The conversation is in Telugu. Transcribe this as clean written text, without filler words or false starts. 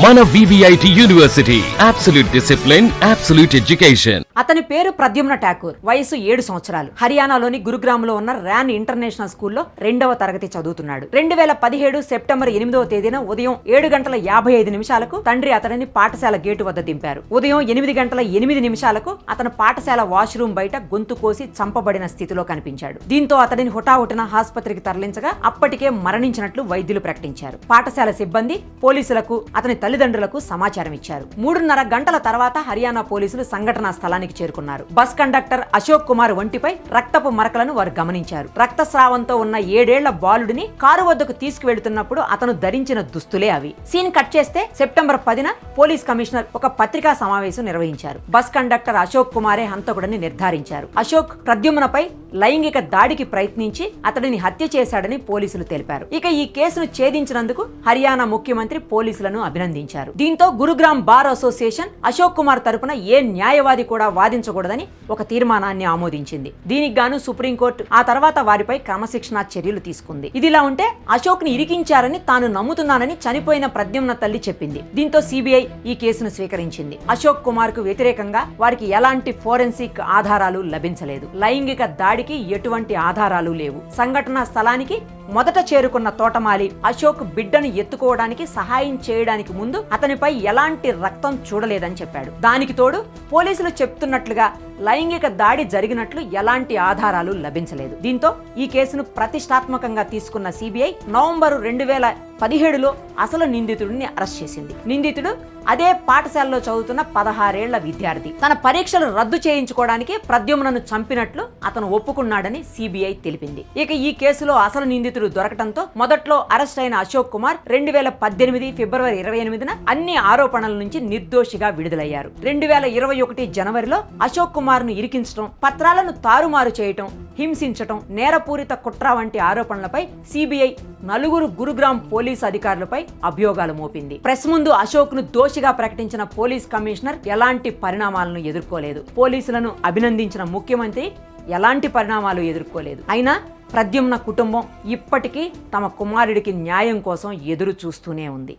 మన VVIT university absolute discipline, absolute education. అతని పేరు ప్రద్యుమ్న ఠాకూర్. వయసు 7 సంవత్సరాలు. హర్యానాలోని గురుగ్రామ్ లో ఉన్న ర్యాన్ ఇంటర్నేషనల్ స్కూల్లో 2వ తరగతి చదువుతున్నాడు. 2017 సెప్టెంబర్ 8వ తేదీన ఉదయం 7:55 తండ్రి అతనిని పాఠశాల గేటు వద్ద దింపారు. ఉదయం 8:08 అతను పాఠశాల వాష్రూమ్ బయట గొంతు కోసి చంపబడిన స్థితిలో కనిపించాడు. దీంతో అతడిని హుటాహుటిన ఆసుపత్రికి తరలించగా అప్పటికే మరణించినట్లు వైద్యులు ప్రకటించారు. పాఠశాల సిబ్బంది పోలీసులకు అతని తల్లిదండ్రులకు సమాచారం ఇచ్చారు. 3:30 గంటల తర్వాత హర్యానా పోలీసులు సంఘటనా స్థలానికి చేరుకున్నారు. బస్ కండక్టర్ అశోక్ కుమార్ ఒంటిపై రక్తపు మరకలను వారు గమనించారు. రక్తస్రావంతో ఉన్న 7 ఏళ్ల బాలుడిని కారు వద్దకు తీసుకువెళ్తున్నప్పుడు అతను ధరించిన దుస్తులే అవి. సీన్ కట్ చేస్తే సెప్టెంబర్ 10న పోలీస్ కమిషనర్ ఒక పత్రికా సమావేశం నిర్వహించారు. బస్ కండక్టర్ అశోక్ కుమారే హంతకుడని నిర్ధారించారు. అశోక్ ప్రద్యుమ్నపై లైంగిక దాడికి ప్రయత్నించి అతడిని హత్య చేశాడని పోలీసులు తెలిపారు. ఇక ఈ కేసును ఛేదించినందుకు హర్యానా ముఖ్యమంత్రి పోలీసులను అభినందించారు. దీంతో గురుగ్రామ్ బార్ అసోసియేషన్ అశోక్ కుమార్ తరపున ఏ న్యాయవాది కూడా వాదించకూడదని ఒక తీర్మానాన్ని ఆమోదించింది. దీనికి గాను సుప్రీంకోర్టు ఆ తర్వాత వారిపై క్రమశిక్షణా చర్యలు తీసుకుంది. ఇదిలా ఉంటే అశోక్ ని ఇరికించారని తాను నమ్ముతున్నానని చనిపోయిన ప్రద్యుమ్న తల్లి చెప్పింది. దీంతో సిబిఐ ఈ కేసును స్వీకరించింది. అశోక్ కుమార్ కు వ్యతిరేకంగా వారికి ఎలాంటి ఫోరెన్సిక్ ఆధారాలు లభించలేదు. లైంగిక దాడికి ఎటువంటి ఆధారాలు లేవు. సంఘటనా స్థలానికి మొదట చేరుకున్న తోటమాలి అశోక్ బిడ్డను ఎత్తుకోవడానికి సహాయం చేయడానికి ముందు అతనిపై ఎలాంటి రక్తం చూడలేదని చెప్పాడు. దానికి తోడు పోలీసులు చెప్తున్నట్లుగా లైంగిక దాడి జరిగినట్లు ఎలాంటి ఆధారాలు లభించలేదు. దీంతో ఈ కేసును ప్రతిష్టాత్మకంగా తీసుకున్న సిబిఐ నవంబరు 2017లో అసలు నిందితుడిని అరెస్ట్ చేసింది. నిందితుడు అదే పాఠశాలలో చదువుతున్న 16 ఏళ్ల విద్యార్థి. తన పరీక్షలు రద్దు చేయించుకోవడానికి ప్రద్యుమ్నను చంపినట్లు అతను ఒప్పుకున్నాడని సిబిఐ తెలిపింది. ఇక ఈ కేసులో అసలు నిందితుడు దొరకటంతో మొదట్లో అరెస్ట్ అయిన అశోక్ కుమార్ 2018 ఫిబ్రవరి 28న అన్ని ఆరోపణల నుంచి నిర్దోషిగా విడుదలయ్యారు. 2021 జనవరిలో అశోక్ కుమార్ ను ఇరికించడం, పత్రాలను తారుమారు చేయటం, హింసించటం, నేరపూరిత కుట్ర వంటి ఆరోపణలపై సిబిఐ 4 గురుగ్రామ్ పోలీసు అధికారులపై అభియోగాలు మోపింది. ప్రెస్ ముందు అశోక్ ను దోషిగా ప్రకటించిన పోలీస్ కమిషనర్ ఎలాంటి పరిణామాలను ఎదుర్కోలేదు. పోలీసులను అభినందించిన ముఖ్యమంత్రి ఎలాంటి పరిణామాలు ఎదుర్కోలేదు. అయినా ప్రద్యుమ్న కుటుంబం ఇప్పటికీ తమ కుమారుడికి న్యాయం కోసం ఎదురు చూస్తూనే ఉంది.